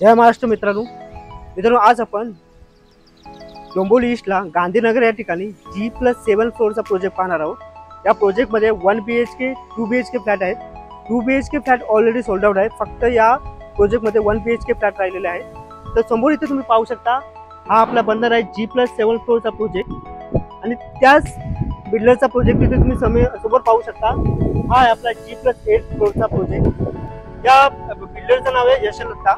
जय महाराष्ट्र मित्रांनो आज आपण डोंबिवली ईस्टला गांधीनगर या ठिकाणी G+7 फ्लोअरचा प्रोजेक्ट पाहणार आहोत। या प्रोजेक्टमध्ये 1 BHK 2 BHK फ्लॅट आहेत। 2 BHK flat already sold out आहे। फक्त या प्रोजेक्टमध्ये 1 BHK फ्लॅट राहिलेले आहे। तर समोर इथे तुम्ही पाहू शकता, हा आपला बनणार आहे G+7 फ्लोअरचा प्रोजेक्ट आणि त्याच बिल्डरचा प्रोजेक्ट इथे तुम्ही समोर पाहू शकता। हा आहे आपला G+8 फ्लोअरचा प्रोजेक्ट। या बिल्डरचं नाव आहे यशलता।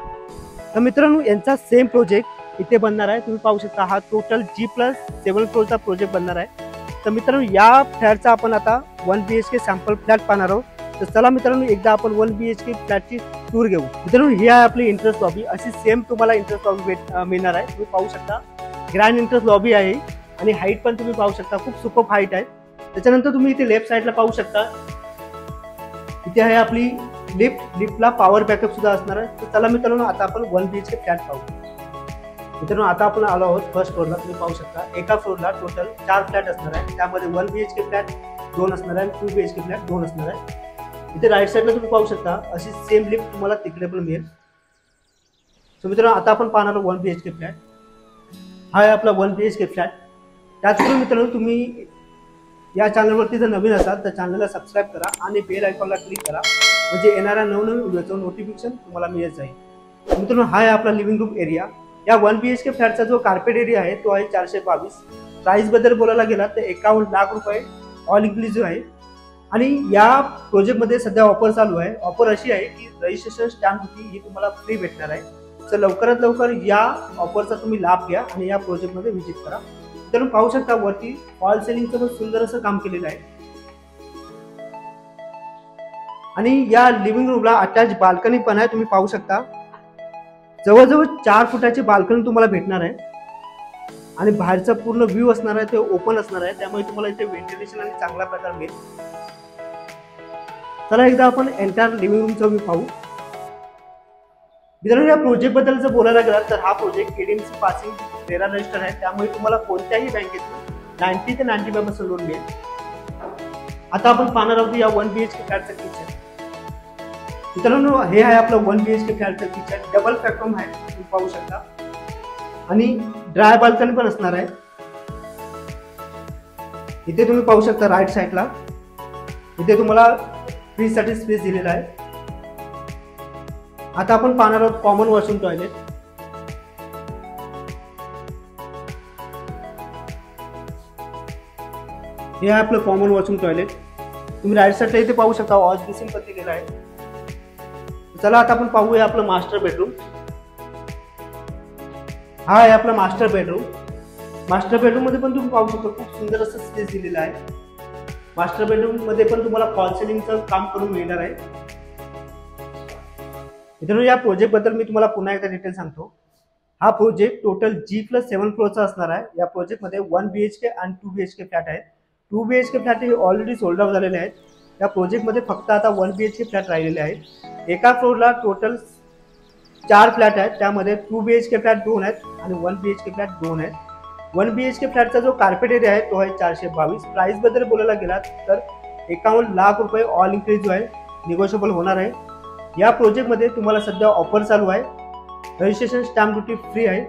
तर मित्रांनो, यांचा सेम प्रोजेक्ट इथे बनणार आहे। तुम्ही पाहू शकता, हा टोटल G+7 फ्लोअरचा प्रोजेक्ट बनणार आहे। तर मित्रांनो, या फ्लॅटचा आपण आता 1 BHK सॅम्पल फ्लॅट पाहणार आहोत। तर चला मित्रांनो, एकदा आपण 1 BHK फ्लॅटची टूर घेऊ। मित्रांनो, ही आहे आपली इंटरेस्ट लॉबी। अशी सेम तुम्हाला इंटरेस्ट लॉबी मिळणार आहे। तुम्ही पाहू शकता, ग्रँड इंटरेस्ट लॉबी आहे आणि हाईट पण तुम्ही पाहू शकता, खूप सुपर हाईट आहे। त्याच्यानंतर तुम्ही इथे लेफ्ट साईडला पाहू शकता, इथे आहे आपली लिफ्टला पॉवर बॅकअप सुद्धा असणार आहे। तर चला मित्रांनो, आता आपण 1 BHK फ्लॅट पाहू। मित्रांनो, आता आपण आलो आहोत फर्स्ट फ्लोअरला। तुम्ही पाहू शकता, एका फ्लोअरला टोटल 4 फ्लॅट असणार आहे। त्यामध्ये 1 BHK फ्लॅट 2 असणार आहे, 2 BHK फ्लॅट 2 असणार आहे। इथे राईट साईडला तुम्ही पाहू शकता, अशी सेम लिफ्ट तुम्हाला तिकडे पण मिळेल। सो मित्रांनो, आता आपण पाहणार आहोत 1 BHK फ्लॅट। हा आहे आपला 1 BHK फ्लॅट। त्याचबरोबर मित्रांनो, तुम्ही या चॅनलवरती जर नवीन असाल तर चॅनलला सबस्क्राईब करा आणि बेल आयकॉनला क्लिक करा, म्हणजे येणाऱ्या नवनवीन व्हिडिओचं नोटिफिकेशन तुम्हाला मिळत जाईल। मित्रांनो, हा आहे आपला लिव्हिंग रूम एरिया। या 1 BHK फ्लॅटचा जो कार्पेट एरिया आहे तो आहे 422। प्राइस बद्दल बोलायला गेला तर 51 लाख रुपये ऑल इन्क्लुसिव्ह आहे। आणि या प्रोजेक्टमध्ये सध्या ऑफर चालू आहे। ऑफर अशी आहे की रजिस्ट्रेशन स्टॅम्प ड्युटी ही तुम्हाला फ्री भेटणार आहे। तर लवकरात लवकर या ऑफरचा तुम्ही लाभ घ्या आणि या प्रोजेक्टमध्ये व्हिजिट करा। तर पाहू शकता, वरती फॉल सिलिंगचं पण सुंदर असं काम केलेलं आहे। आणि या लिव्हिंग रूमला अटॅच बाल्कनी पण आहे। तुम्ही पाहू शकता, जवळजवळ 4 फुटाची बाल्कनी तुम्हाला भेटणार आहे आणि बाहेरचा पूर्ण व्ह्यू असणार आहे ते ओपन असणार आहे, त्यामुळे तुम्हाला इथे व्हेंटिलेशन आणि चांगला प्रकार मिळेल। चला एकदा आपण एंटायर लिव्हिंग रूमचा व्ह्यू पाहू। मित्रांनो, या प्रोजेक्ट बद्दल जर बोलायला गेला तर हा project KDMC passing RERA register आहे, त्यामुळे तुम्हाला कोणत्याही बँकेतून 90 ते 95% लोन मिळेल। आता आपण पाहणार आहोत या 1 BHK फ्लॅटचं किचन। मित्रांनो, हे आहे आपलं 1 BHK फ्लॅटचं किचन। डबल प्लॅटफॉर्म आहे, तुम्ही पाहू शकता, आणि ड्राय बाल्कनी पण असणार आहे। इथे तुम्ही पाहू शकता राईट साईडला, इथे तुम्हाला फ्रीज साठी स्पेस दिलेला आहे। आता आपण पाहणार आहोत कॉमन वॉशरूम टॉयलेट। हे आहे आपलं कॉमन वॉशरूम टॉयलेट। तुम्ही राईट साईडला इथे पाहू शकता वॉश बेसिन पण दिलेला आहे। चला आता आपण पाहूया आपलं मास्टर बेडरूम। हा आहे आपला मास्टर बेडरूम। मास्टर बेडरूम मध्ये पण तुम्ही पाहू शकता, खूप सुंदर असं स्पेस दिलेला आहे। मास्टर बेडरूम मध्ये पण तुम्हाला फॉल सिलिंगचं काम करून मिळणार आहे। मित्रांनो, या प्रोजेक्ट बद्दल मी तुम्हाला पुन्हा एकदा डिटेल सांगतो। हा प्रोजेक्ट टोटल G+7 फ्लोअरचा असणार आहे। या प्रोजेक्ट मध्ये 1 BHK आणि 2 BHK फ्लॅट आहे। 2 BHK फ्लॅट हे ऑलरेडी सोल्ड आउट झालेले आहेत। या प्रोजेक्ट मध्ये फक्त आता 1 BHK फ्लॅट राहिलेले आहेत। एका फ्लोअरला टोटल 4 फ्लॅट आहेत, त्यामध्ये 2 BHK फ्लॅट 2 आहेत आणि 1 BHK फ्लॅट 2 आहेत। 1 BHK फ्लॅटचा जो कार्पेट एरिया आहे तो आहे 422। प्राइस बद्दल बोलायला गेला तर 51 लाख रुपये ऑल इन्क्लुसिव्ह आहे, निगोशिएबल होणार आहे। या प्रोजेक्टमध्ये तुम्हाला सध्या ऑफर चालू आहे, रजिस्ट्रेशन स्टॅम्प ड्युटी फ्री आहे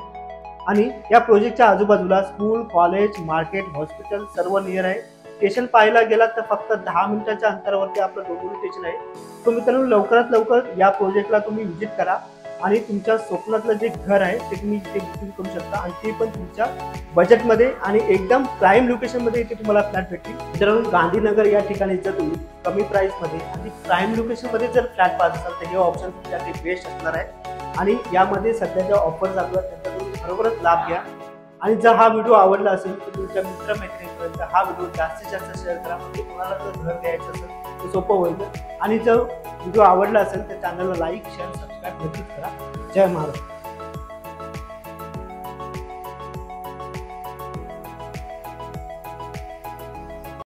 आणि या प्रोजेक्टच्या आजूबाजूला स्कूल, कॉलेज, मार्केट, हॉस्पिटल सर्व नियर आहे। स्टेशन पाहायला गेला तर फक्त 10 मिनिटाच्या अंतरावरती आपलं डोंबिवली स्टेशन आहे। तो मित्रांनो, लवकरात लवकर या प्रोजेक्टला तुम्ही व्हिजिट करा आणि तुमच्या स्वप्नातलं जे घर आहे ते तुम्ही इथे बुकिंग करू शकता, आणि ते पण तुमच्या बजेटमध्ये आणि एकदम प्राईम लोकेशनमध्ये इथे तुम्हाला फ्लॅट भेटतील। मित्रांनो, गांधीनगर या ठिकाणी जर तुम्ही कमी प्राइसमध्ये आणि प्राईम लोकेशनमध्ये जर फ्लॅट पाहत असाल तर हे ऑप्शन तुमच्यासाठी बेस्ट असणार आहे। आणि यामध्ये सध्याच्या ऑफर चालू आहेत, त्याचा तुम्ही खरोखरच लाभ घ्या। आणि जर हा व्हिडिओ आवडला असेल तर तुमच्या मित्रमैत्रिणींपर्यंत हा व्हिडिओ जास्तीत जास्त शेअर करा, म्हणजे तुम्हाला जर घर द्यायचं असेल तर सोपं होईल। आणि जर व्हिडिओ आवडला असेल तर चॅनलला लाईक, शेअर, सबस्क्राईब नक्कीच करा। जय महाराष्ट्र।